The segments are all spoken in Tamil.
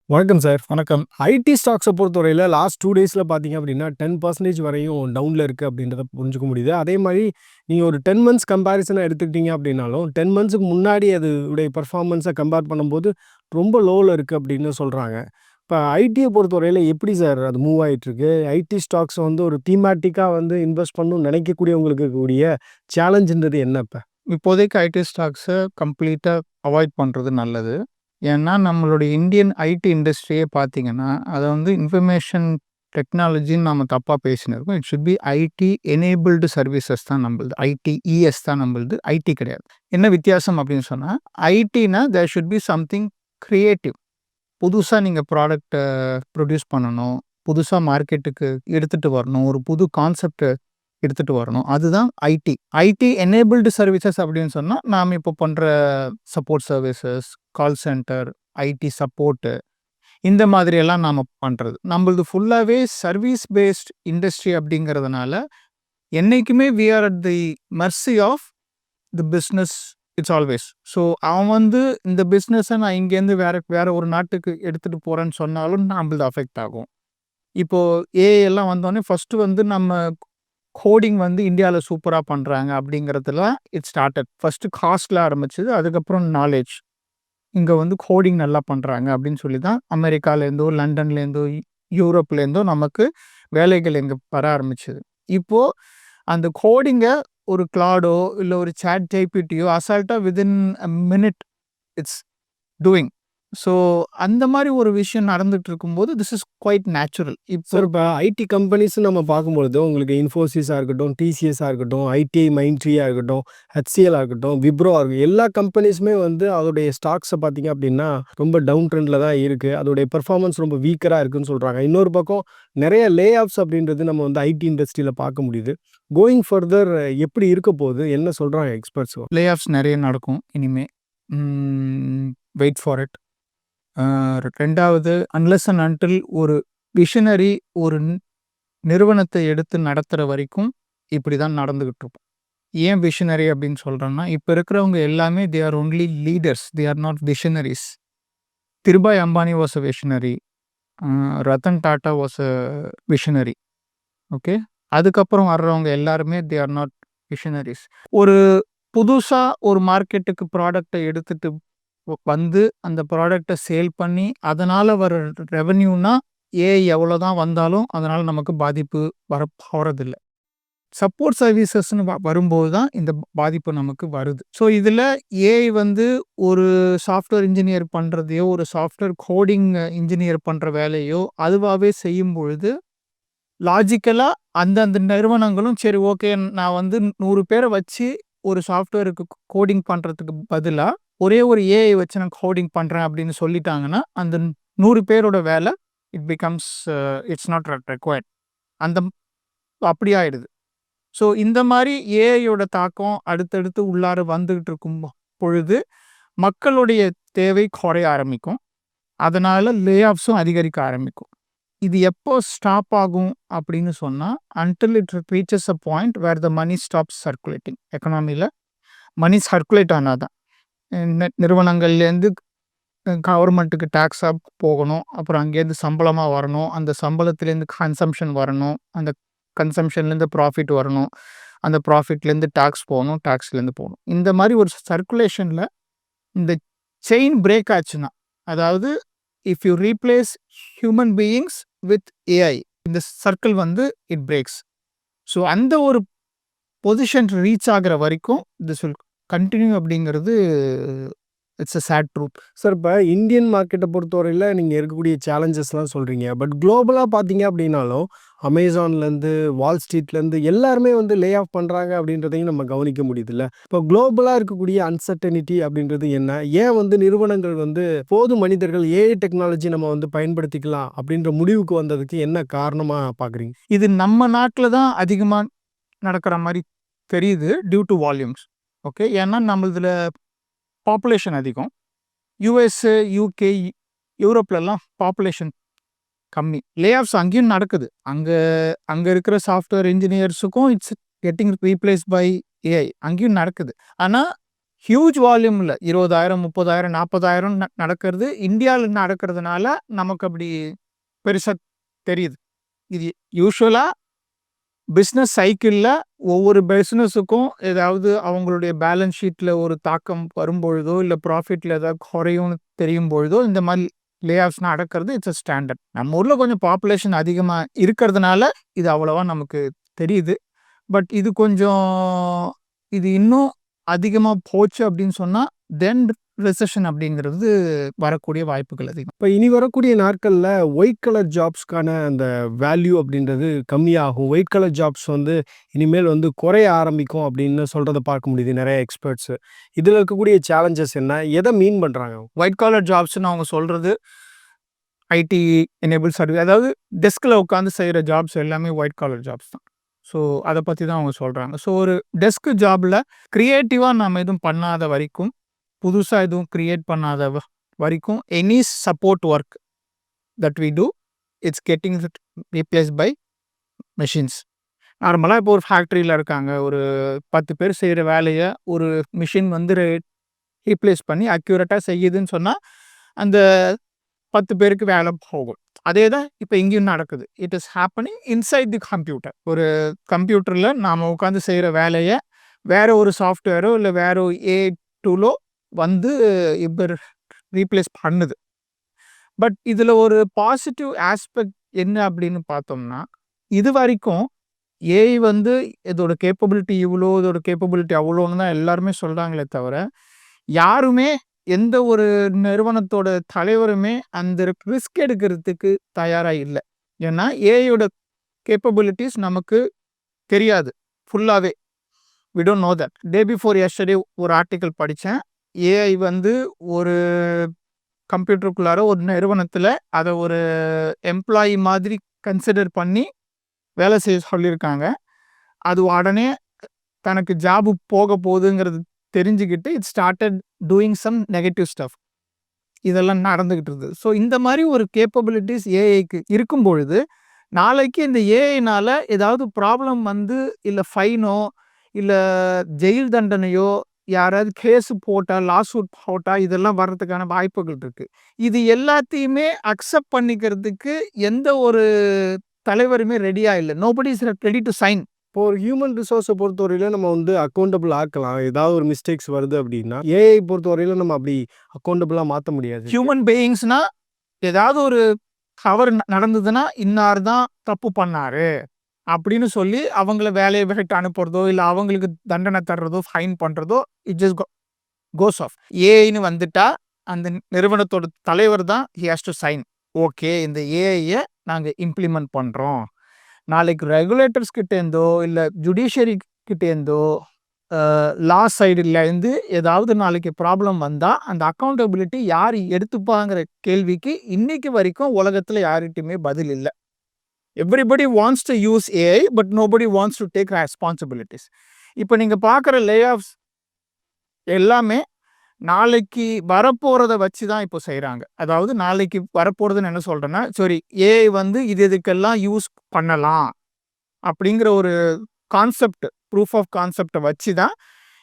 வணக்கம் சார். வணக்கம். ஐடி ஸ்டாக்ஸ பொறுத்தவரையில லாஸ்ட் 2 டேஸ்ல பார்த்தீங்க அப்படின்னா, 10% வரையும் டவுன்ல இருக்கு அப்படின்றத புரிஞ்சுக்க முடியுது. அதே மாரி நீங்க ஒரு 10 மந்த்ஸ் கம்பேரிசனா எடுத்துக்கிட்டீங்க அப்படின்னாலும், 10 மந்த்ஸ்க்கு முன்னாடி அது உடைய பெர்ஃபார்மன்ஸ கம்பேர் பண்ணும்போது ரொம்ப லோல இருக்கு அப்படின்னு சொல்றாங்க. இப்ப ஐடிய பொறுத்தவரையில எப்படி சார் அது மூவ் ஆயிட்டுருக்கு? ஐடி ஸ்டாக்ஸ் வந்து ஒரு தீமேட்டிக்கா வந்து இன்வெஸ்ட் பண்ணணும்னு நினைக்கக்கூடியவங்களுக்கு இருக்கக்கூடிய சேலஞ்சுன்றது என்ன இப்ப? இப்போதைக்கு ஐடி ஸ்டாக்ஸ கம்ப்ளீட்டா அவாய்ட் பண்றது நல்லது. ஏன்னா, நம்மளுடைய இந்தியன் ஐடி இண்டஸ்ட்ரியே பார்த்தீங்கன்னா, அத வந்து இன்ஃபர்மேஷன் டெக்னாலஜின்னு நாம தப்பா பேசினிருக்கோம். It should be IT enabled services தான் நம்பளுது. ஐடிஇஎஸ் தான் நம்பளுது. ஐடி கிடையாது. என்ன வித்தியாசம் அப்படின்னு சொன்னா, ஐடினா there should be something creative. புதுசா நீங்க ப்ராடக்ட்ட ப்ரொடியூஸ் பண்ணணும். புதுசா மார்க்கெட்டுக்கு எடுத்துட்டு வரணும். ஒரு புது கான்செப்ட்ட எடுத்துட்டு வரணும். அதுதான் ஐடி. ஐடி எனேபிள்டு சர்வீசஸ் அப்படின்னு சொன்னா, நாம இப்போ பண்ற support services, call centre, ID support இந்த மாதிரியெல்லாம் நாம பண்றது. நம்மளது ஃபுல்லாவே சர்வீஸ் பேஸ்ட் இண்டஸ்ட்ரி அப்படிங்கிறதுனால, என்னைக்குமே we are at the mercy of the business it's always. So அவன் வந்து இந்த பிசினஸ நான் இங்கேருந்து வேற வேற ஒரு நாட்டுக்கு எடுத்துட்டு போறேன்னு சொன்னாலும் நம்மளது அஃபெக்ட் ஆகும். இப்போ ஏஐ எல்லாம் வந்தோனே ஃபர்ஸ்ட்டு வந்து நம்ம கோடிங் வந்து இந்தியால சூப்பரா பண்றாங்க அப்படிங்கிறதுல இட் ஸ்டார்டட். ஃபர்ஸ்ட்டு காஸ்ட்ல ஆரம்பிச்சது. அதுக்கப்புறம் நாலேட்ஜ். இங்க வந்து கோடிங் நல்லா பண்றாங்க அப்படின்னு சொல்லி தான் அமெரிக்காலேருந்தோ, லண்டன்லேருந்தோ, யூரோப்லேருந்தோ நமக்கு வேலைகள் இங்க வர ஆரம்பிச்சது. இப்போ அந்த கோடிங்க ஒரு கிளாடோ, இல்ல ஒரு சாட் ஜிபிடியோ அசால்ட்டா within a minute it's doing. So அந்த மாரி ஒரு விஷயம் நடந்துட்டு இருக்கும்போது, திஸ் இஸ் குவைட் நேச்சுரல். இப்போ சார் இப்ப ஐடி கம்பெனிஸ்ன்னு நம்ம பார்க்கும்பொழுது, உங்களுக்கு இன்ஃபோசிஸா இருக்கட்டும், டிசிஎஸ்ஸா இருக்கட்டும், ஐடிஐ மைண்ட்ட்ரீயா இருக்கட்டும், ஹெச்சிஎல்லா இருக்கட்டும், விப்ரோவா இருக்கட்டும், எல்லா கம்பெனிஸுமே வந்து அதோடைய ஸ்டாக்ஸ பார்த்தீங்க அப்படின்னா, ரொம்ப டவுன் ட்ரெண்ட்ல தான் இருக்கு. அதோடைய பெர்ஃபார்மன்ஸ் ரொம்ப வீக்கரா இருக்குன்னு சொல்றாங்க. இன்னொரு பக்கம் நெறைய லே ஆஃப்ஸ் அப்படின்றது நம்ம வந்து ஐடி இண்டஸ்ட்ரியில பார்க்க முடியுது. கோயிங் ஃபர்தர் எப்படி இருக்க போகுது? என்ன சொல்றாங்க எக்ஸ்பர்ட்ஸ்? லே ஆஃப்ஸ் நெறைய நடக்கும் இனிமே. Wait for it. 2வது அன்லெஸ் அண்ட் அன்டில் ஒரு விஷனரி ஒரு நிறுவனத்தை எடுத்து நடத்துற வரைக்கும் இப்படிதான் நடந்துகிட்டு இருக்கும். ஏன் விஷனரி அப்படின்னு சொல்றேன்னா, இப்ப இருக்கிறவங்க எல்லாமே they are only leaders. They are not visionaries. Dhirubhai Ambani was a visionary. Ratan Tata was a visionary. Okay. அதுக்கப்புறம் வர்றவங்க எல்லாருமே தே ஆர் நாட் விஷனரீஸ். ஒரு புதுசா ஒரு மார்க்கெட்டுக்கு ப்ராடக்ட்ட எடுத்துட்டு வந்து அந்த ப்ராடக்ட்ட சேல் பண்ணி அதனால வர ரெவென்யூனா ஏஐ எவ்வளோதான் வந்தாலும் அதனால நமக்கு பாதிப்பு வரப்போறதில்ல. சப்போர்ட் சர்வீசஸ்ன்னு வரும்போது தான் இந்த பாதிப்பு நமக்கு வருது. ஸோ இதில ஏஐ வந்து ஒரு சாஃப்ட்வேர் இன்ஜினியர் பண்றதையோ, ஒரு சாஃப்ட்வேர் கோடிங் இன்ஜினியர் பண்ற வேலையோ அதுவாவே செய்யும் பொழுது, லாஜிக்கலா அந்தந்த நிறுவனங்களும் சரி ஓகே நான் வந்து 100 பேர வச்சு ஒரு சாஃப்ட்வேருக்கு கோடிங் பண்றதுக்கு பதிலா, ஒரே ஒரு ஏஐ வச்சு நான் கோடிங் பண்றேன் அப்படின்னு சொல்லிட்டாங்கன்னா, அந்த 100 பேரோட வேலை it becomes it's not required. அந்த அப்படி ஆயிடுது. ஸோ இந்த மாரி ஏஐயோட தாக்கம் அடுத்தடுத்து உள்ளார வந்துகிட்டு இருக்கும் பொழுது, மக்களுடைய தேவை குறைய ஆரம்பிக்கும். அதனால லே ஆஃப்ஸும் அதிகரிக்க ஆரம்பிக்கும். இது எப்போ ஸ்டாப் ஆகும் அப்படின்னு சொன்னா, until it reaches a point where the money stops circulating. எக்கனாமில மனி சர்க்குலேட் ஆனா தான். நிறுவனங்கள்லேருந்து கவர்மெண்ட்டுக்கு டாக்ஸா போகணும். அப்புறம் அங்கேருந்து சம்பளமா வரணும். அந்த சம்பளத்திலேருந்து கன்சம்ப்ஷன் வரணும். அந்த கன்சம்ப்ஷன்லேருந்து ப்ராஃபிட் வரணும். அந்த ப்ராஃபிட்லேருந்து டாக்ஸ் போகணும். டாக்ஸ்லேருந்து போகணும். இந்த மாரி ஒரு சர்க்குலேஷன்ல இந்த செயின் பிரேக் ஆச்சுன்னா, அதாவது if you replace human beings with AI இந்த சர்க்கிள் வந்து இட் பிரேக்ஸ். ஸோ அந்த ஒரு பொசிஷன் ரீச் ஆகுற வரைக்கும் திஸ் வில் கன்டின்யூ அப்படிங்கிறது it's a sad truth. Sir இப்ப இந்தியன் மார்க்கெட்ட பொறுத்தவரையில நீங்க இருக்கக்கூடிய சேலஞ்சஸ்லாம் சொல்றீங்க. பட் குளோபலா பார்த்தீங்க அப்படின்னாலும், அமேசான்லேருந்து, வால் ஸ்ட்ரீட்லேருந்து எல்லாருமே வந்து லே ஆஃப் பண்றாங்க அப்படின்றதையும் நம்ம கவனிக்க முடியுதுல்ல. இப்போ குளோபலா இருக்கக்கூடிய அன்சர்டனிட்டி அப்படின்றது என்ன? ஏன் வந்து நிறுவனங்கள் வந்து போதும் மனிதர்கள் ஏஐ டெக்னாலஜி நம்ம வந்து பயன்படுத்திக்கலாம் அப்படின்ற முடிவுக்கு வந்ததுக்கு என்ன காரணமா பார்க்குறீங்க? இது நம்ம நாட்டில தான் அதிகமா நடக்கிற மாரி தெரியுது டியூ டு வால்யூம்ஸ். ஓகே. ஏன்னா நம்மளுதுல பாப்புலேஷன் அதிகம். யுஎஸ்ஏ, யுகே, யூரோப்லலாம் பாப்புலேஷன் கம்மி. லே ஆஃப்ஸ் அங்கேயும் நடக்குது. அங்க அங்க இருக்கிற சாஃப்ட்வேர் இன்ஜினியர்ஸுக்கும் it's getting replaced by AI. அங்கேயும் நடக்குது. ஆனா ஹியூஜ் வால்யூமில் 20,000 30,000 40,000 நடக்கிறது இந்தியாவில் நடக்கிறதுனால நமக்கு அப்படி பெருசாக தெரியுது. இது யூஸ்வலாக பிஸ்னஸ் சைக்கிளில் ஒவ்வொரு பிஸ்னஸுக்கும் ஏதாவது அவங்களுடைய பேலன்ஸ் ஷீட்டில் ஒரு தாக்கம் வரும்பொழுதோ இல்லை ப்ராஃபிட்டில் ஏதாவது குறையும்னு தெரியும் பொழுதோ இந்த மாதிரி லே ஆஃப்ஸ் நடக்கிறது இட்ஸ் அ ஸ்டாண்டர்ட். நம்ம ஊரில் கொஞ்சம் பாப்புலேஷன் அதிகமாக இருக்கிறதுனால இது அவ்வளோவா நமக்கு தெரியுது. பட் இது கொஞ்சம் இது இன்னும் அதிகமாக போச்சு அப்படின்னு சொன்னால் தென் ரெசெஷன் அப்படிங்கிறது வரக்கூடிய வாய்ப்புகள் அதிகம். இப்போ இனி வரக்கூடிய நாட்களில் ஒயிட் கலர் ஜாப்ஸ்க்கான அந்த வேல்யூ அப்படின்றது கம்மியாகும். ஒயிட் கலர் ஜாப்ஸ் வந்து இனிமேல் வந்து குறைய ஆரம்பிக்கும் அப்படின்னு சொல்கிறத பார்க்க முடியுது நிறைய எக்ஸ்பர்ட்ஸு. இதில் இருக்கக்கூடிய சேலஞ்சஸ் என்ன, எதை மீன் பண்ணுறாங்க? ஒயிட் காலர் ஜாப்ஸ்ன்னு அவங்க சொல்கிறது ஐடி எனேபிள் சர்வீஸ், அதாவது டெஸ்கில் உட்காந்து செய்கிற ஜாப்ஸ் எல்லாமே ஒயிட் காலர் ஜாப்ஸ் தான். ஸோ அதை பற்றி தான் அவங்க சொல்கிறாங்க. ஸோ ஒரு டெஸ்க் ஜாபில் க்ரியேட்டிவாக நம்ம எதுவும் பண்ணாத வரைக்கும், புதுசாக எதுவும் க்ரியேட் பண்ணாத வரைக்கும் any support work that we do it's getting replace by machines. நார்மலாக இப்போ ஒரு ஃபேக்ட்ரியில் இருக்காங்க, ஒரு 10 பேர் செய்கிற வேலையை ஒரு மிஷின் வந்து ரீப்ளேஸ் பண்ணி அக்யூரேட்டாக செய்யுதுன்னு சொன்னால் அந்த 10 பேருக்கு வேலை போகும். அதே தான் இப்போ இங்கேயும் நடக்குது. It is happening inside the computer. ஒரு கம்ப்யூட்டரில் நாம் உட்காந்து செய்கிற வேலையை வேறு ஒரு சாஃப்ட்வேரோ இல்லை வேறு ஏ டூலோ வந்து இப்போ ரீப்ளேஸ் பண்ணுது. பட் இதில் ஒரு பாசிட்டிவ் ஆஸ்பெக்ட் என்ன அப்படின்னு பார்த்தோம்னா, இது வரைக்கும் ஏஐ வந்து இதோட கேப்பபிலிட்டி இவ்வளோ, இதோட கேப்பபிலிட்டி அவ்வளோன்னு தான் எல்லாருமே சொல்கிறாங்களே தவிர, யாருமே எந்த ஒரு நிறுவனத்தோட தலைவருமே அந்த ரிஸ்க் எடுக்கிறதுக்கு தயாராக இல்லை. ஏன்னா ஏஐயோட கேப்பபிலிட்டிஸ் நமக்கு தெரியாது ஃபுல்லாகவே. We don't know that. Day before yesterday ஒரு ஆர்டிக்கல் படித்தேன். ஏஐ வந்து ஒரு கம்ப்யூட்டருக்குள்ளார ஒரு நிறுவனத்தில் அதை ஒரு எம்ப்ளாயி மாதிரி கன்சிடர் பண்ணி வேலை செய்ய சொல்லியிருக்காங்க. அது உடனே தனக்கு ஜாபு போக போகுதுங்கிறது தெரிஞ்சுக்கிட்டு it started doing some negative stuff. இதெல்லாம் நடந்துக்கிட்டு இருக்குது. ஸோ இந்த மாதிரி ஒரு கேப்பபிலிட்டிஸ் ஏஐக்கு இருக்கும் பொழுது, நாளைக்கு இந்த ஏஐனால் ஏதாவது ப்ராப்ளம் வந்து இல்லை ஃபைனோ இல்லை ஜெயில் தண்டனையோ, யாராவது கேஸு போட்டால், லாசூட் போட்டால் இதெல்லாம் வர்றதுக்கான வாய்ப்புகள் இருக்குது. இது எல்லாத்தையுமே அக்செப்ட் பண்ணிக்கிறதுக்கு எந்த ஒரு தலைவருமே ரெடியாக இல்லை. Nobody is ready to sign. இப்போ ஒரு ஹியூமன் ரிசோர்ஸை பொறுத்தவரையில் நம்ம வந்து அக்கௌண்டபிள் ஆக்கலாம். ஏதாவது ஒரு மிஸ்டேக்ஸ் வருது அப்படின்னா, ஏஐ பொறுத்தவரையில் நம்ம அப்படி அக்கௌண்டபிளாக மாற்ற முடியாது. ஹியூமன் பீயிங்ஸ்னா ஏதாவது ஒரு தவறு நடந்ததுன்னா இன்னார் தான் தப்பு பண்ணாரு அப்படின்னு சொல்லி அவங்கள வேலையை விட்டு அனுப்புறதோ இல்லை அவங்களுக்கு தண்டனை தர்றதோ ஃபைன் பண்ணுறதோ இட் ஜஸ்ட் கோஸ் ஆஃப். ஏஐன்னு வந்துட்டா அந்த நிறுவனத்தோட தலைவர் தான் he has to sign. Okay, இந்த ஏஐயை நாங்கள் இம்ப்ளிமெண்ட் பண்ணுறோம். நாளைக்கு ரெகுலேட்டர்ஸ் கிட்டேருந்தோ இல்லை ஜுடிஷியரி கிட்டேருந்தோ லா சைடுலேருந்து ஏதாவது நாளைக்கு ப்ராப்ளம் வந்தால் அந்த அக்கௌண்டபிலிட்டி யார் எடுத்துப்பாங்கிற கேள்விக்கு இன்னைக்கு வரைக்கும் உலகத்தில் யார்கிட்டையுமே பதில் இல்லை. Everybody wants to use AI but nobody wants to take responsibilities. இப்போ நீங்கள் பார்க்குற லே ஆஃப்ஸ் எல்லாமே நாளைக்கு வரப்போகிறத வச்சு தான் இப்போ செய்கிறாங்க. அதாவது நாளைக்கு வரப்போகிறதுன்னு என்ன சொல்கிறேன்னா, சரி ஏஐ வந்து இது இதுக்கெல்லாம் யூஸ் பண்ணலாம் அப்படிங்கிற ஒரு கான்செப்ட், ப்ரூஃப் ஆஃப் கான்செப்டை வச்சு தான்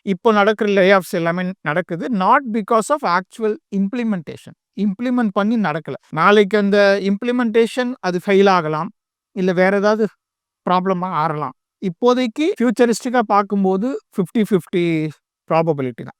இப்போ நடக்கிற லே ஆஃப்ஸ் எல்லாமே நடக்குது. Not because of actual implementation. Implement பண்ணி நடக்கலை. நாளைக்கு அந்த இம்ப்ளிமெண்டேஷன் அது ஃபெயில் ஆகலாம், இல்லை வேறு ஏதாவது ப்ராப்ளமாக ஆறலாம். இப்போதைக்கு ஃபியூச்சரிஸ்டிக்காக பார்க்கும்போது 50-50 ப்ராபபிலிட்டி தான்.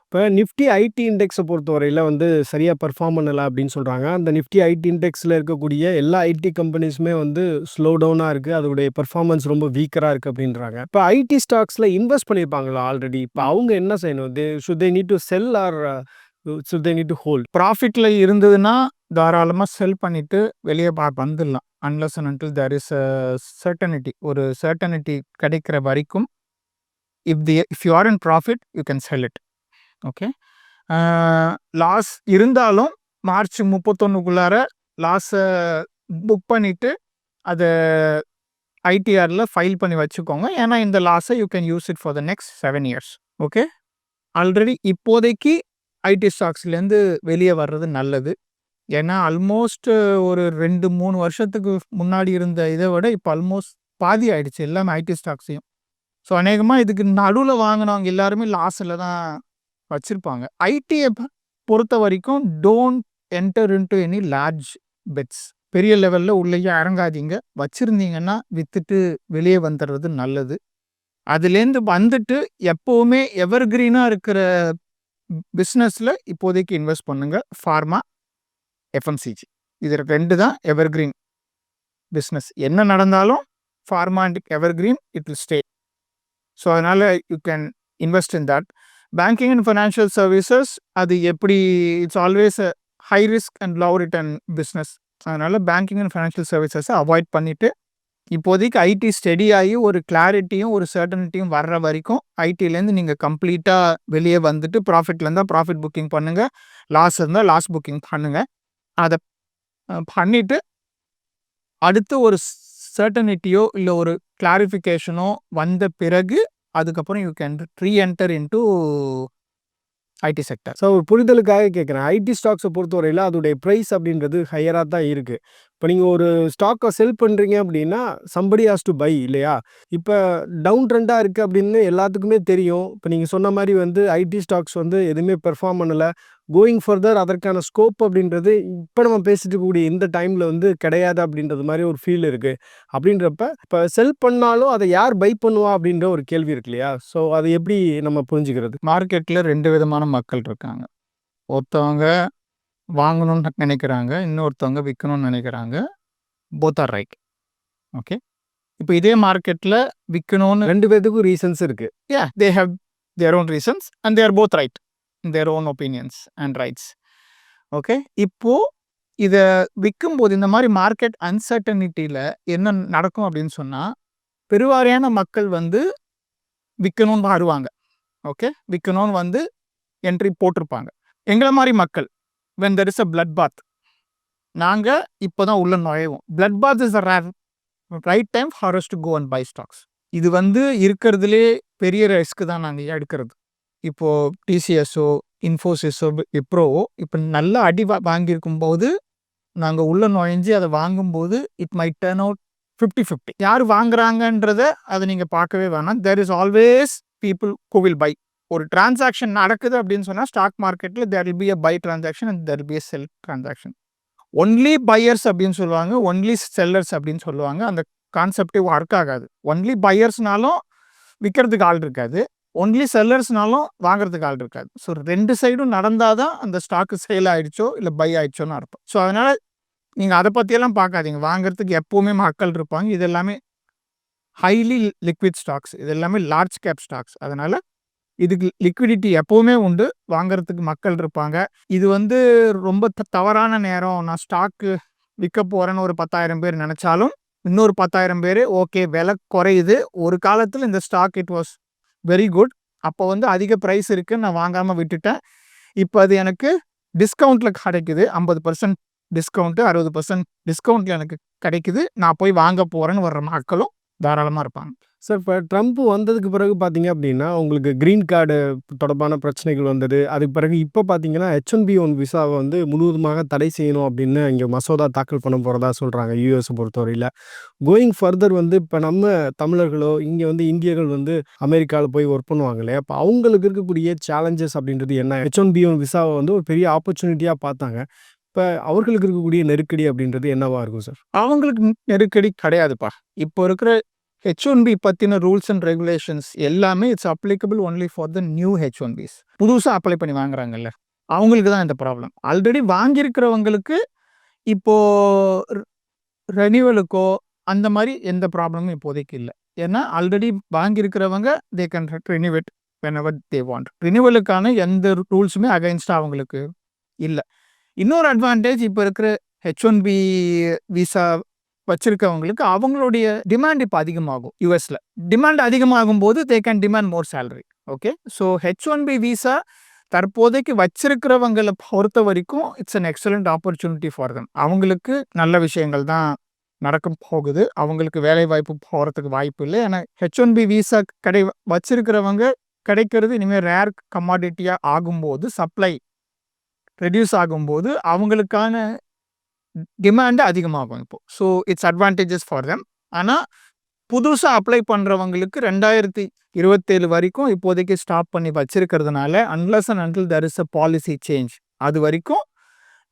இப்போ நிஃப்டி ஐடி இண்டெக்ஸை பொறுத்தவரையில் வந்து சரியாக பெர்ஃபார்ம் பண்ணலை அப்படின்னு சொல்கிறாங்க. அந்த நிஃப்டி ஐடி இண்டெக்ஸில் இருக்கக்கூடிய எல்லா ஐடி கம்பெனிஸுமே வந்து ஸ்லோ டவுனாக இருக்குது, அதோடைய பெர்ஃபார்மன்ஸ் ரொம்ப வீக்கராக இருக்குது அப்படின்றாங்க. இப்போ ஐடி ஸ்டாக்ஸில் இன்வெஸ்ட் பண்ணியிருப்பாங்களா ஆல்ரெடி? இப்போ அவங்க என்ன செய்யணும்? Should they need to sell or should they need to hold? ப்ராஃபிட்டில் இருந்ததுன்னா தாராளமாக செல் பண்ணிவிட்டு வெளியே வந்துடலாம். Unless and until there is certainty. ஒரு சர்டனிட்டி கிடைக்கிற வரைக்கும் if you are in profit you can sell it. Okay, loss இருந்தாலும் மார்ச் 31க்குள்ளார லாஸை புக் பண்ணிவிட்டு அதை ஐடிஆரில் ஃபைல் பண்ணி வச்சுக்கோங்க. ஏன்னா இந்த லாஸை you can use it for the next 7 years. Okay, already இப்போதைக்கு ஐடி ஸ்டாக்ஸ்லேருந்து வெளியே வர்றது நல்லது. ஏன்னா ஆல்மோஸ்ட் ஒரு 2-3 வருஷத்துக்கு முன்னாடி இருந்த இதை விட இப்போ ஆல்மோஸ்ட் பாதி ஆயிடுச்சு எல்லாமே ஐடி ஸ்டாக்ஸையும். ஸோ அநேகமாக இதுக்கு நடுவில் வாங்கினவங்க எல்லாருமே லாஸில் தான் வச்சிருப்பாங்க. ஐடியை பொறுத்த வரைக்கும் don't enter into any large bets. பெரிய லெவல்ல உள்ளேயே இறங்காதீங்க. வச்சிருந்தீங்கன்னா வித்துட்டு வெளியே வந்துடுறது நல்லது. அதுலேருந்து வந்துட்டு எப்பவுமே எவர்கிரீனா இருக்கிற பிஸ்னஸ்ல இப்போதைக்கு இன்வெஸ்ட் பண்ணுங்க. ஃபார்மா, எஃப்எம்சிஜி இது 2 தான் எவர்கிரீன் பிஸ்னஸ். என்ன நடந்தாலும் pharma and evergreen it will stay. So அதனால you can invest in that. Banking and financial services அது எப்படி it's always a high risk and love return business. அதனால பேங்கிங் அண்ட் ஃபைனான்ஷியல் சர்வீசஸை அவாய்ட் பண்ணிட்டு இப்போதைக்கு ஐடி ஸ்டெடி ஆகி ஒரு கிளாரிட்டியும் ஒரு சர்டனிட்டியும் வர்ற வரைக்கும் ஐடிலேருந்து நீங்கள் கம்ப்ளீட்டாக வெளியே வந்துட்டு ப்ராஃபிட்ல இருந்தால் ப்ராஃபிட் புக்கிங் பண்ணுங்க, லாஸ் இருந்தால் லாஸ் புக்கிங் பண்ணுங்க. அதை பண்ணிட்டு அடுத்து ஒரு சர்டனிட்டியோ இல்லை ஒரு கிளாரிஃபிகேஷனோ வந்த பிறகு அதுக்கப்புறம் you can re-enter into IT sector. So ஒரு புரிதலுக்காக கேட்குறேன். ஐடி ஸ்டாக்ஸை பொறுத்தவரையில் அதோடைய ப்ரைஸ் அப்படின்றது ஹையராக தான் இருக்குது. இப்போ நீங்கள் ஒரு ஸ்டாக்கை செல் பண்ணுறீங்க அப்படின்னா சம்படி ஹாஸ் டு பை இல்லையா? இப்போ டவுன் ட்ரெண்டாக இருக்குது அப்படின்னு எல்லாத்துக்குமே தெரியும். இப்போ நீங்கள் சொன்ன மாதிரி வந்து ஐடி ஸ்டாக்ஸ் வந்து எதுவுமே பெர்ஃபார்ம் பண்ணலை. கோயிங் ஃபர்தர் அதற்கான ஸ்கோப் அப்படின்றது இப்போ நம்ம பேசிட்டு இருக்கக்கூடிய இந்த டைமில் வந்து கிடையாது அப்படின்றது மாதிரி ஒரு ஃபீல் இருக்குது. அப்படின்றப்ப இப்போ செல் பண்ணாலும் அதை யார் பை பண்ணுவா அப்படின்ற ஒரு கேள்வி இருக்கு இல்லையா? ஸோ அது எப்படி நம்ம புரிஞ்சுக்கிறது? மார்க்கெட்டில் 2 விதமான மக்கள் இருக்காங்க. ஒருத்தவங்க வாங்கணும்னு நினைக்கிறாங்க, இன்னொருத்தவங்க விற்கணும்னு நினைக்கிறாங்க. Both are right. ஓகே, இப்போ இதே மார்க்கெட்டில் விற்கணும்னு 2 பேத்துக்கும் ரீசன்ஸ் இருக்குது. They have their own reasons and they're both right in their own opinions and rights. Okay, இப்போது இதை விற்கும்போது இந்த மாதிரி மார்க்கெட் அன்சர்டனிட்டியில் என்ன நடக்கும் அப்படின்னு சொன்னால் பெருவாரியான மக்கள் வந்து விற்கணும்னு வருவாங்க. ஓகே, விற்கணும்னு வந்து என்ட்ரி போட்டிருப்பாங்க. எங்களை மாதிரி மக்கள் when there is a blood bath நாங்கள் இப்போ தான் உள்ள நுழைவோம். blood bath is a right time for us to go and buy stocks. இது வந்து இருக்கிறதுலே பெரிய ரிஸ்க் தான் நாங்கள் எடுக்கிறது. இப்போது டிசிஎஸோ இன்ஃபோசிஸோ விப்ரோவோ இப்போ நல்லா அடி வாங்கியிருக்கும் போது நாங்கள் உள்ள நுழைஞ்சி அதை வாங்கும்போது இட் மைட் டர்ன் அவுட் 50-50. யார் வாங்குறாங்கன்றத அதை நீங்கள் பார்க்கவே வேணாம். there is always people who will buy. ஒரு டிரான்சாக்ஷன் நடக்குது அப்படின்னு சொன்னால் ஸ்டாக் மார்க்கெட்டில் there will be a buy transaction and there will be a sell transaction. Only buyers அப்படின்னு சொல்லுவாங்க, ஒன்லி செல்லர்ஸ் அப்படின்னு சொல்லுவாங்க. அந்த கான்செப்டே ஒர்க் ஆகாது. ஒன்லி பையர்ஸ்னாலும் விற்கிறதுக்கு ஆள் இருக்காது, ஒன்லி செல்லர்ஸ்னாலும் வாங்குறதுக்கு ஆள் இருக்காது. ஸோ 2 சைடும் நடந்தால் தான் அந்த ஸ்டாக்கு சேல் ஆகிடுச்சோ இல்லை பை ஆகிடுச்சோன்னு அர்த்தம். ஸோ அதனால் நீங்கள் அதை பற்றியெல்லாம் பார்க்காதீங்க. வாங்குறதுக்கு எப்போவுமே மக்கள் இருப்பாங்க. இது எல்லாமே ஹைலி லிக்விட் ஸ்டாக்ஸ், இது எல்லாமே லார்ஜ் கேப் ஸ்டாக்ஸ். அதனால் இதுக்கு லிக்விடிட்டி எப்போவுமே உண்டு, வாங்குறதுக்கு மக்கள் இருப்பாங்க. இது வந்து ரொம்ப தவறான நேரம். நான் ஸ்டாக்கு விற்க போகிறேன்னு ஒரு 10,000 பேர் நினச்சாலும் இன்னொரு 10,000 பேர் ஓகே விலை குறையுது, ஒரு காலத்தில் இந்த stock it was very good, அப்போ வந்து அதிக ப்ரைஸ் இருக்குது, நான் வாங்காமல் விட்டுட்டேன், இப்போ அது எனக்கு டிஸ்கவுண்ட்டில் கிடைக்குது, 50% டிஸ்கவுண்ட்டு 60% டிஸ்கவுண்ட்டில் எனக்கு கிடைக்குது, நான் போய் வாங்க போகிறேன்னு வர்ற மக்களும் தாராளமாக இருப்பாங்க. சார் இப்போ ட்ரம்ப் வந்ததுக்கு பிறகு பார்த்தீங்க அப்படின்னா உங்களுக்கு க்ரீன் கார்டு தொடர்பான பிரச்சனைகள் வந்தது. அதுக்கு பிறகு இப்போ பார்த்தீங்கன்னா H1B1 விசாவை வந்து முழுவதுமாக தடை செய்யணும் அப்படின்னு இங்கே மசோதா தாக்கல் பண்ண போகிறதா சொல்கிறாங்க யூஎஸை பொறுத்தவரையில். கோயிங் ஃபர்தர் வந்து இப்போ நம்ம தமிழர்களோ இங்கே வந்து இந்தியர்கள் வந்து அமெரிக்காவில் போய் ஒர்க் பண்ணுவாங்க இல்லையா? அப்போ அவங்களுக்கு இருக்கக்கூடிய சேலஞ்சஸ் அப்படின்றது என்ன? H1B1 விசாவை வந்து ஒரு பெரிய ஆப்பர்ச்சுனிட்டியாக பார்த்தாங்க. இப்போ அவர்களுக்கு இருக்கக்கூடிய நெருக்கடி அப்படின்றது என்னவா இருக்கும் சார்? அவங்களுக்கு நெருக்கடி கிடையாதுப்பா. இப்போ இருக்கிற H1B பற்றின ரூல்ஸ் அண்ட் ரெகுலேஷன்ஸ் எல்லாமே it's applicable only for the new H1Bs. புதுசாக அப்ளை பண்ணி வாங்குறாங்கல்ல, அவங்களுக்கு தான் இந்த ப்ராப்ளம். ஆல்ரெடி வாங்கியிருக்கிறவங்களுக்கு இப்போது ரெனியூவலுக்கோ அந்த மாதிரி எந்த ப்ராப்ளமும் இப்போதைக்கு இல்லை. ஏன்னா ஆல்ரெடி வாங்கியிருக்கிறவங்க they can renew it whenever they want. ரினியூவலுக்கான எந்த ரூல்ஸுமே அகைன்ஸ்டாக அவங்களுக்கு இல்லை. இன்னொரு அட்வான்டேஜ் இப்போ இருக்கிற H1B விசா வச்சிருக்கவங்களுக்கு அவங்களுடைய டிமாண்ட் இப்போ அதிகமாகும். யூஎஸில் டிமாண்ட் அதிகமாகும் போது they can demand more salary. Okay, so H1B visa தற்போதைக்கு வச்சிருக்கிறவங்களை பொறுத்த வரைக்கும் it's an excellent opportunity for them. அவங்களுக்கு நல்ல விஷயங்கள் தான் நடக்க போகுது. அவங்களுக்கு வேலை வாய்ப்பு போகிறதுக்கு வாய்ப்பு இல்லை. ஏன்னா H1B விசா வச்சிருக்கிறவங்க கிடைக்கிறது இனிமேல் ரேர் கமாடிட்டியாக ஆகும்போது, சப்ளை ரெடியூஸ் ஆகும்போது அவங்களுக்கான டிமாண்டு அதிகமாகும் இப்போ. So it's advantages for them. ஆனால் புதுசா அப்ளை பண்றவங்களுக்கு 2027 வரைக்கும் இப்போதைக்கு ஸ்டாப் பண்ணி வச்சிருக்கிறதுனால, unless and until there is a policy change அது வரைக்கும்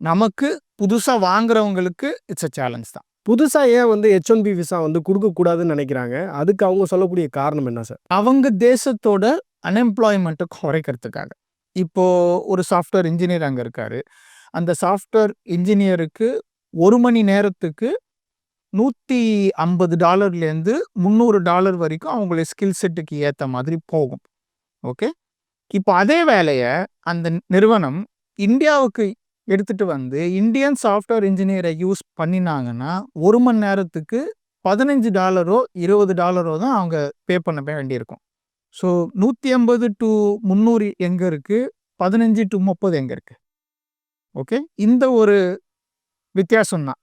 நமக்கு புதுசா வாங்குறவங்களுக்கு இட்ஸ் எ சேலஞ்ச் தான். புதுசா ஏன் வந்து H1B விசா வந்து குடுக்கக்கூடாதுன்னு நெனைக்கிறாங்க? அதுக்கு அவங்க சொல்லக்கூடிய காரணம் என்ன சார்? அவங்க தேசத்தோட அன்எம்ப்ளாய்மெண்ட்ட குறைக்கிறதுக்காக. இப்போ ஒரு சாஃப்ட்வேர் இன்ஜினியர் அங்க இருக்காரு. அந்த சாஃப்ட்வேர் இன்ஜினியருக்கு 1 மணி நேரத்துக்கு $150லேருந்து $300 வரைக்கும் அவங்களுடைய ஸ்கில் செட்டுக்கு ஏத்த மாதிரி போகும். ஓகே. இப்போ அதே வேலைய அந்த நிறுவனம் இந்தியாவுக்கு எடுத்துட்டு வந்து இந்தியன் சாஃப்ட்வேர் இன்ஜினியரை யூஸ் பண்ணினாங்கன்னா 1 மணி நேரத்துக்கு $15 $20 தான் அவங்க பே பண்ண வேண்டியிருக்கும். ஸோ 150 to 300 எங்க இருக்கு? 15 to 30 எங்க இருக்கு? ஓகே. இந்த ஒரு வித்தியாசம் தான்.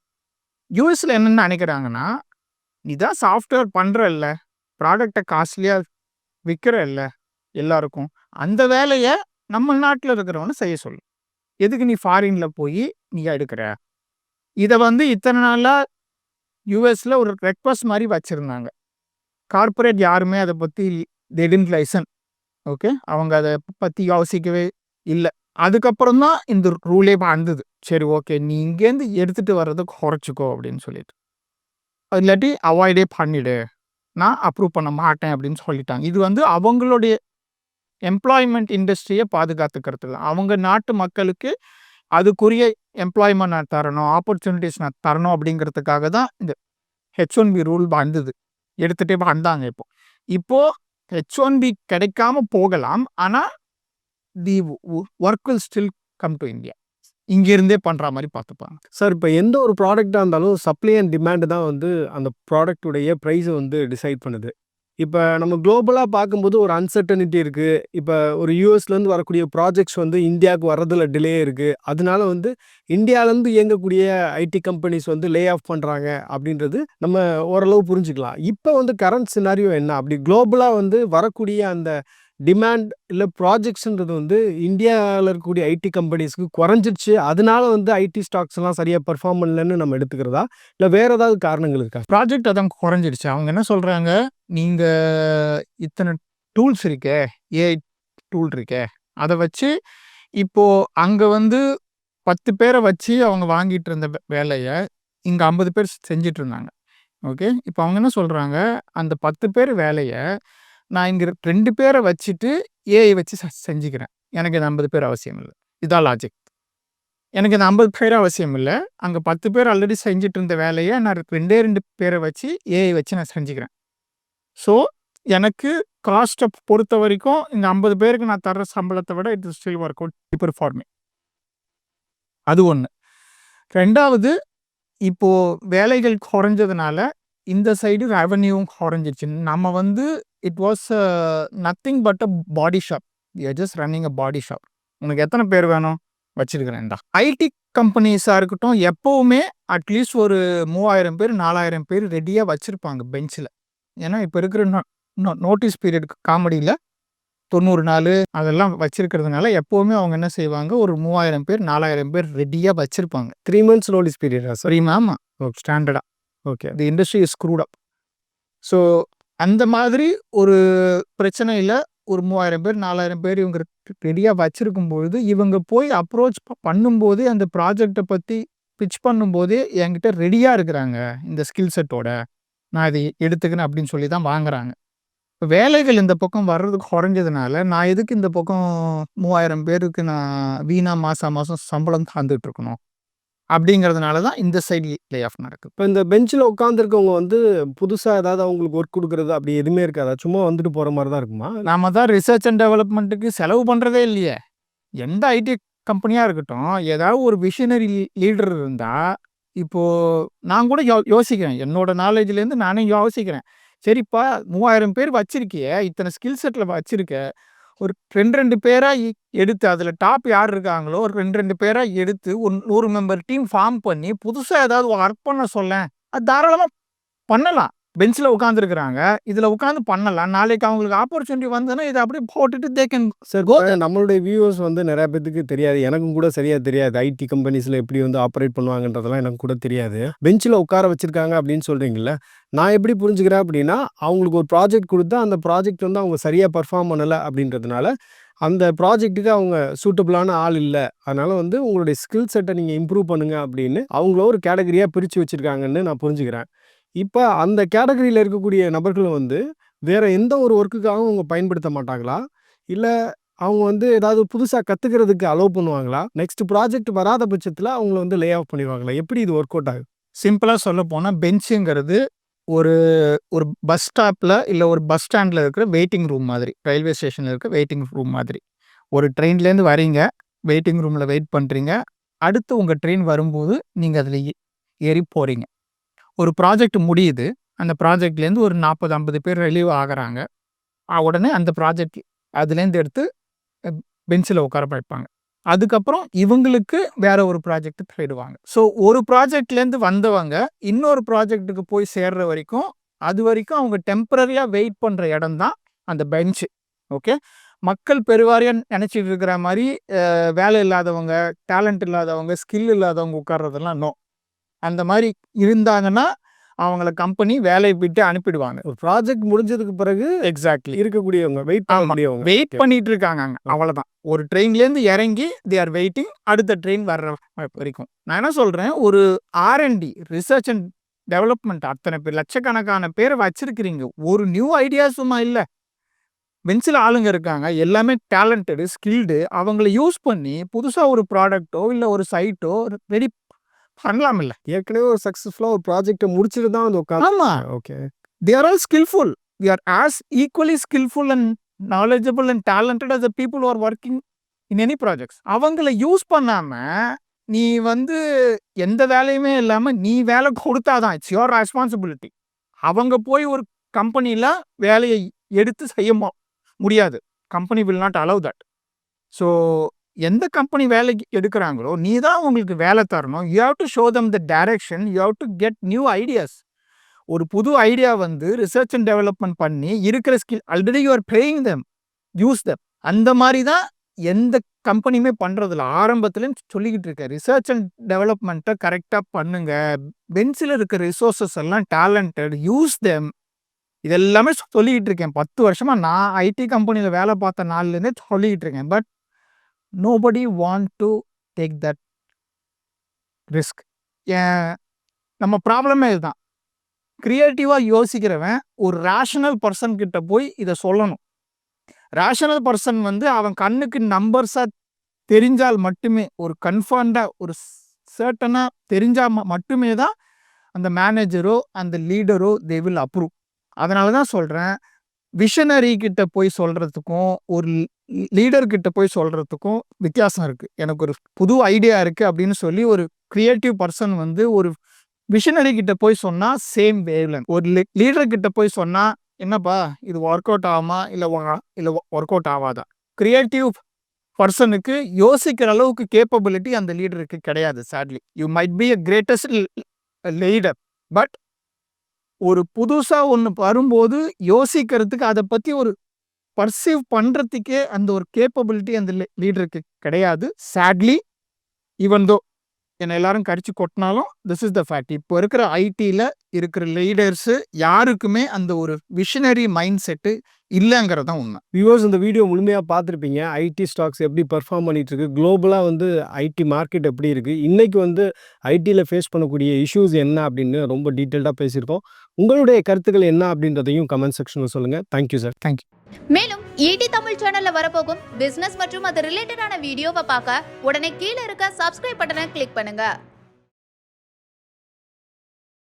யுஎஸ்ல என்ன நினைக்கிறாங்கன்னா, நீ தான் சாஃப்ட்வேர் பண்றல்ல, ப்ராடக்ட்ட காஸ்ட்லியா விக்கிறல்ல எல்லாருக்கும். அந்த வேலைய நம்ம நாட்டுல இருக்கிறவன செய்ய சொல்லு. எதுக்கு நீ ஃபாரின்ல போய் நீ எடுக்கிற? இத வந்து இத்தன நாளா யுஎஸ்ல ஒரு ரெக்வெஸ்ட் மாரி வச்சிருந்தாங்க. கார்ப்பரேட் யாருமே அத பத்தி தே டிட்ன்ட் லிசன். ஓகே. அவங்க அத பத்தி யோசிக்கவே இல்ல. அதுக்கப்புறம் தான் இந்த ரூலே வந்தது. சரி ஓகே. நீ இங்கேருந்து எடுத்துட்டு வர்றத குறைச்சுக்கோ அப்படின்னு சொல்லிட்டு. இல்லாட்டி அவாய்டே பண்ணிடு. நான் அப்ரூவ் பண்ண மாட்டேன் அப்படின்னு சொல்லிட்டாங்க. இது வந்து அவங்களுடைய எம்ப்ளாய்மென்ட் இண்டஸ்ட்ரிய பாதுகாத்துக்கிறதுக்கு தான். அவங்க நாட்டு மக்களுக்கு அதுக்குரிய எம்ப்ளாய்மென்ட் நான் தரணும், ஆப்பர்ச்சுனிட்டீஸ் நான் தரணும் அப்படிங்கிறதுக்காக தான் இந்த H1B ரூல் வந்தது. எடுத்துட்டே வந்தாங்க இப்போ. இப்போ H1B கிடைக்காம போகலாம். ஆனா the work will still come to India. இங்கிருந்தே பண்ற மாரி பார்த்துப்பாங்க. சார் இப்ப எந்த ஒரு ப்ராடக்ட்டா இருந்தாலும் சப்ளை அண்ட் டிமாண்ட் தான் வந்து அந்த ப்ராடக்ட் உடைய பிரைஸ வந்து டிசைட் பண்ணுது. இப்ப நம்ம குளோபலா பார்க்கும்போது ஒரு அன்சர்டனிட்டி இருக்கு. இப்ப ஒரு யுஎஸ்லேருந்து வரக்கூடிய ப்ராஜெக்ட்ஸ் வந்து இந்தியாவுக்கு வர்றதுல டிலே இருக்கு. அதனால வந்து இந்தியாவிலேருந்து இயங்கக்கூடிய ஐடி கம்பெனிஸ் வந்து லே ஆஃப் பண்றாங்க அப்படின்றது நம்ம ஓரளவு புரிஞ்சுக்கலாம். இப்ப வந்து கரண்ட் சினாரியோ என்ன? அப்படி குளோபலா வந்து வரக்கூடிய அந்த டிமாண்ட் இல்ல ப்ராஜெக்ட்ஸ்ன்றது வந்து இந்தியால இருக்கக்கூடிய ஐடி கம்பெனிஸ்க்கு குறைஞ்சிருச்சு. அதனால வந்து ஐடி ஸ்டாக்ஸ்லாம் சரியா பெர்ஃபார்ம் பண்ணலன்னு நம்ம எடுத்துக்கிறதா? இல்ல வேற ஏதாவது காரணங்கள் இருக்கா? ப்ராஜெக்ட் அதான் குறைஞ்சிருச்சு. அவங்க என்ன சொல்றாங்க, நீங்க இத்தன டூல்ஸ் இருக்கே, ஏஐ டூல் இருக்கே, அத வச்சு இப்போ அங்க வந்து 10 பேர வச்சு அவங்க வாங்கிட்டு இருந்த வேலைய இங்க 50 பேர் செஞ்சுட்டு இருந்தாங்க. ஓகே. இப்போ அவங்க என்ன சொல்றாங்க, அந்த 10 பேர் வேலைய நான் இங்க 2 பேர வச்சுட்டு ஏஐ வச்சு செஞ்சுக்கிறேன். எனக்கு இந்த 50 பேர் அவசியம் இல்ல. இதான் லாஜிக். எனக்கு இந்த 50 பேர் அவசியம் இல்ல. அங்க 10 பேர் ஆல்ரெடி செஞ்சுட்டு இருந்த வேலைய நான் 2 பேர வச்சு ஏஐ வச்சு நான் செஞ்சுக்கிறேன். ஸோ எனக்கு காஸ்ட்ட பொறுத்த வரைக்கும் இந்த 50 பேருக்கு நான் தர்ற சம்பளத்த விட it still work out cheaper for me. அது 1. 2வது இப்போ வேலைகள் குறைஞ்சதுனால இந்த சைடு ரெவென்யூவும் குறைஞ்சிருச்சு. நம்ம வந்து it was nothing but a body shop. We are just running a body shop. உனக்கு எத்தனை பேர் வேணும்? வச்சிருக்கிறேன்டா. ஐடி கம்பெனிஸா இருக்கட்டும், எப்பவுமே அட்லீஸ்ட் ஒரு 3000 பேர் 4000 பேர் ரெடியா வச்சிருப்பாங்க பெஞ்ச்ல. ஏன்னா இப்ப இருக்கிற நோட்டீஸ் பீரியட் காமெடியில 90 நாளு அதெல்லாம் வச்சிருக்கிறதுனால எப்பவுமே அவங்க என்ன செய்வாங்க, ஒரு 3000 பேர் 4000 பேர் ரெடியா வச்சிருப்பாங்க. 3 மந்த்ஸ் நோட்டீஸ் பீரியடா சார்? ஆமா. ஸ்டாண்டர்டா. Okay. The industry is screwed up. So அந்த மாதிரி ஒரு பிரச்சனையில ஒரு 3000 பேர் 4000 பேர் இவங்க ரெடியா வச்சிருக்கும் பொழுது, இவங்க போய் அப்ரோச் பண்ணும்போதே அந்த ப்ராஜெக்ட்ட பத்தி பிட்ச் பண்ணும்போதே என்கிட்ட ரெடியா இருக்கிறாங்க இந்த ஸ்கில் செட்டோட. நான் இதை எடுத்துக்கிறேன் அப்படின்னு சொல்லி தான் வாங்குறாங்க. இப்ப வேலைகள் இந்த பக்கம் வர்றது குறைஞ்சதுனால, நான் எதுக்கு இந்த பக்கம் 3000 பேருக்கு நான் வீணா மாசம் சம்பளம் தந்துட்டு இருக்கணும்? அப்படிங்கிறதுனால தான் இந்த சைடு லே ஆஃப் நடக்குது. இப்ப இந்த பெஞ்ச்ல உட்கார்ந்திருக்கவங்க வந்து புதுசா ஏதாவது அவங்களுக்கு ஒர்க் குடுக்குறது அப்படி எதுவுமே இருக்காதா? சும்மா வந்துட்டு போற மாரி தான் இருக்குமா? நாம தான் ரிசர்ச் அண்ட் டெவலப்மென்ட்க்கு செலவு பண்றதே இல்லையே. எந்த ஐடி கம்பெனியா இருக்கட்டும், ஏதாவது ஒரு விஷனரி லீடர் இருந்தா, இப்போ நான் கூட யோசிக்கிறேன். என்னோட நாலேட்ஜ்லேருந்து நானே யோசிக்கிறேன். சரிப்பா 3000 பேர் வச்சிருக்கியே, இத்தனை ஸ்கில் செட்ல வச்சிருக்க. ஒரு 2 பேரா எடுத்து அதுல டாப் யார் இருக்காங்களோ, ஒரு 2 பேரா எடுத்து ஒரு 100 மெம்பர் டீம் ஃபார்ம் பண்ணி புதுசா ஏதாவது ஒர்க் பண்ண சொல்லேன். அது தாராளமா பண்ணலாம். பெஞ்சில் உட்காந்துருக்குறாங்க. இதில் உட்காந்து பண்ணலாம். நாளைக்கு அவங்களுக்கு ஆப்பர்ச்சுனிட்டி வந்ததுன்னா இதை அப்படியே போட்டுட்டு தே கேன் சார் நம்மளுடைய வியூவர்ஸ் வந்து நிறைய பேத்துக்கு தெரியாது. எனக்கும் கூட சரியா தெரியாது. ஐடி கம்பெனிஸ்ல எப்படி வந்து ஆப்பரேட் பண்ணுவாங்கன்றதெல்லாம் எனக்கு கூட தெரியாது. பெஞ்சில் உட்கார வச்சிருக்காங்க அப்படின்னு சொல்றீங்கல்ல, நான் எப்படி புரிஞ்சுக்கிறேன் அப்படின்னா, அவங்களுக்கு ஒரு ப்ராஜெக்ட் கொடுத்தா அந்த ப்ராஜெக்ட் வந்து அவங்க சரியா பெர்ஃபார்ம் பண்ணல அப்படின்றதுனால, அந்த ப்ராஜெக்ட்டுக்கு அவங்க சூட்டபிளான ஆள் இல்ல. அதனால வந்து உங்களுடைய ஸ்கில் செட்டை நீங்க இம்ப்ரூவ் பண்ணுங்க அப்படின்னு அவங்கள ஒரு கேட்டகரியா பிரிச்சு வச்சிருக்காங்கன்னு நான் புரிஞ்சுக்கிறேன். இப்ப அந்த கேட்டகரியில இருக்கக்கூடிய நபர்கள் வந்து வேற எந்த ஒரு ஒர்க்குக்காகவும் அவங்க பயன்படுத்த மாட்டாங்களா? இல்ல அவங்க வந்து ஏதாவது புதுசா கத்துக்கிறதுக்கு அலோவ் பண்ணுவாங்களா? நெக்ஸ்ட் ப்ராஜெக்ட் வராத பட்சத்துல அவங்கள வந்து லே ஆஃப் பண்ணிருவாங்களா? எப்படி இது ஒர்க் அவுட் ஆகும்? சிம்பிளாக சொல்ல போனால் பெஞ்சுங்கிறது ஒரு ஒரு பஸ் ஸ்டாப்பில் இல்லை ஒரு பஸ் ஸ்டாண்டில் இருக்கிற வெயிட்டிங் ரூம் மாதிரி, ரயில்வே ஸ்டேஷனில் இருக்க வெயிட்டிங் ரூம் மாதிரி. ஒரு ட்ரெயின்லேருந்து வரீங்க, வெயிட்டிங் ரூமில் வெயிட் பண்ணுறீங்க. அடுத்து உங்கள் ட்ரெயின் வரும்போது நீங்கள் அதில் ஏறி போகிறீங்க. ஒரு ப்ராஜெக்ட் முடியுது. அந்த ப்ராஜெக்ட்லேருந்து ஒரு 40-50 பேர் ரிலீவ் ஆகுறாங்க. உடனே அந்த ப்ராஜெக்ட் அதுலேருந்து எடுத்து பெஞ்சில் உட்கார வைப்பாங்க. அதுக்கப்புறம் இவங்களுக்கு வேற ஒரு ப்ராஜெக்ட் தேடுவாங்க. ஸோ ஒரு ப்ராஜெக்ட்லேருந்து வந்தவங்க இன்னொரு ப்ராஜெக்ட்டுக்கு போய் சேர்ற வரைக்கும், அது வரைக்கும் அவங்க டெம்பரரியாக வெயிட் பண்ணுற இடம் தான் அந்த பெஞ்சு. ஓகே, மக்கள் பெருவாரியாக நினச்சிட்டு இருக்கிற மாதிரி வேலை இல்லாதவங்க, டேலண்ட் இல்லாதவங்க, ஸ்கில் இல்லாதவங்க உட்கார்றதெல்லாம் நோ. அந்த மாதிரி இருந்தாங்கன்னா அவங்கள கம்பெனி வேலையை விட்டு அனுப்பிடுவாங்க. ஒரு ப்ராஜெக்ட் முடிஞ்சதுக்கு பிறகு எக்ஸாக்ட்லி இருக்கக்கூடியவங்க வெயிட் பண்ணக்கூடியவங்க. வெயிட் பண்ணிட்டு இருக்காங்க. அவ்வளவுதான். ஒரு ட்ரெயின்லேருந்து இறங்கி தே ஆர் வெயிட்டிங் அடுத்த ட்ரெயின் வர்ற வரைக்கும். நான் என்ன சொல்றேன், ஒரு R&D ரிசர்ச் அண்ட் டெவலப்மெண்ட் அத்தனை பேர் லட்சக்கணக்கான பேரை வச்சிருக்கிறீங்க. ஒரு நியூ ஐடியாஸுமா இல்லை. பெஞ்சில் ஆளுங்க இருக்காங்க, எல்லாமே டேலண்டடு, ஸ்கில்டு. அவங்கள யூஸ் பண்ணி புதுசா ஒரு ப்ராடக்ட்டோ இல்லை ஒரு சைட்டோ ரெடி பண்ணலாம். இல்லை ஏற்கனவே ஒரு சக்சஸ்ஃபுல்லா ஒரு ப்ராஜெக்ட்டை முடிச்சுட்டு தான் வந்து உட்கார்ந்து. ஆமா, okay. they are all skillful. We are as equally skillful and knowledgeable and talented as the people who are working in any projects. அவங்கள யூஸ் பண்ணாம நீ வந்து எந்த வேலையுமே இல்லாம நீ வேலை கொடுத்தாதான் இட்ஸ் யுவர் ரெஸ்பான்சிபிலிட்டி. அவங்க போய் ஒரு கம்பெனியில் வேலையை எடுத்து செய்ய முடியாது. Company will not allow that. So எந்த கம்பெனி வேலைக்கு எடுக்கிறாங்களோ நீ தான் அவங்களுக்கு வேலை தரணும். You have to show them the direction. You have to get new ideas. ஒரு புது ஐடியா வந்து ரிசர்ச் அண்ட் டெவலப்மெண்ட் பண்ணி இருக்கிற skill already you are paying them, use them. அந்த மாதிரி தான் எந்த கம்பெனியுமே பண்ணுறதில்ல. ஆரம்பத்துல சொல்லிக்கிட்டு இருக்கேன், ரிசர்ச் அண்ட் டெவலப்மெண்ட்டை கரெக்டாக பண்ணுங்க. பெஞ்சில் இருக்க ரிசோர்ஸஸ் எல்லாம் டேலண்டட், யூஸ் தெம். இதெல்லாமே சொல்லிக்கிட்டு இருக்கேன். 10 வருஷமா நான் ஐடி கம்பெனியில் வேலை பார்த்த நாள்லேருந்தே சொல்லிக்கிட்டு இருக்கேன். But nobody want to take that risk. நம்ம ப்ராப்ளமே இதுதான். கிரியேட்டிவாக யோசிக்கிறவன் ஒரு ரேஷனல் பர்சன் கிட்ட போய் இதை சொல்லணும். ரேஷனல் பர்சன் வந்து அவன் கண்ணுக்கு நம்பர்ஸாக தெரிஞ்சால் மட்டுமே, ஒரு கன்ஃபார்ம்டாக ஒரு சர்டனாக தெரிஞ்சால் மட்டுமே தான் அந்த மேனேஜரோ அந்த லீடரோ தே வில் அப்ரூவ். அதனால தான் சொல்கிறேன், விஷனரி கிட்ட போய் சொல்கிறதுக்கும் ஒரு லீடர்கிட்ட போய் சொல்கிறதுக்கும் வித்தியாசம் இருக்குது. எனக்கு ஒரு புது ஐடியா இருக்குது அப்படின்னு சொல்லி ஒரு க்ரியேட்டிவ் பர்சன் வந்து ஒரு விஷனரி கிட்ட போய் சொன்னால் சேம் வேவ்லென்த். ஒரு லீடர் கிட்ட போய் சொன்னால் என்னப்பா இது ஒர்க் அவுட் ஆகுமா இல்லை ஒர்க் அவுட் ஆகாதா. கிரியேட்டிவ் பர்சனுக்கு யோசிக்கிற அளவுக்கு கேப்பபிலிட்டி அந்த லீடருக்கு கிடையாது. Sadly you might be a greatest leader, but ஒரு புதுசாக ஒன்று வரும்போது யோசிக்கிறதுக்கு அதை பற்றி ஒரு பர்சீவ் பண்ணுறதுக்கே அந்த ஒரு கேப்பபிலிட்டி அந்த லீடருக்கு கிடையாது. சேட்லி ஈவன் தோ என்னை எல்லாரும் கடிச்சு கொட்டினாலும் திஸ் இஸ் த ஃபேக்ட். இப்போ இருக்கிற ஐடியில் இருக்கிற லீடர்ஸு யாருக்குமே அந்த ஒரு விஷனரி மைண்ட் செட்டு இல்லைங்கிறது தான் உண்மை. வியூவர்ஸ், இந்த வீடியோ முழுமையாக பார்த்துருப்பீங்க. ஐடி ஸ்டாக்ஸ் எப்படி பெர்ஃபார்ம் பண்ணிட்டு இருக்கு, குளோபலாக வந்து ஐடி மார்க்கெட் எப்படி இருக்குது, இன்றைக்கி வந்து ஐடியில் ஃபேஸ் பண்ணக்கூடிய இஷ்யூஸ் என்ன அப்படின்னு ரொம்ப டீட்டெயில்டாக பேசியிருக்கோம். உங்களுடைய கருத்துக்கள் என்ன அப்படின்றதையும் கமெண்ட் செக்ஷனில் சொல்லுங்கள். Thank you sir. தேங்க்யூ. மேலும் ஈடி தமிழ் சேனல்ல வரப்போகும் பிசினஸ் மற்றும் அது ரிலேட்டடான வீடியோவை பார்க்க உடனே கீழே இருக்க சப்ஸ்கிரைப் பட்டனை கிளிக் பண்ணுங்க.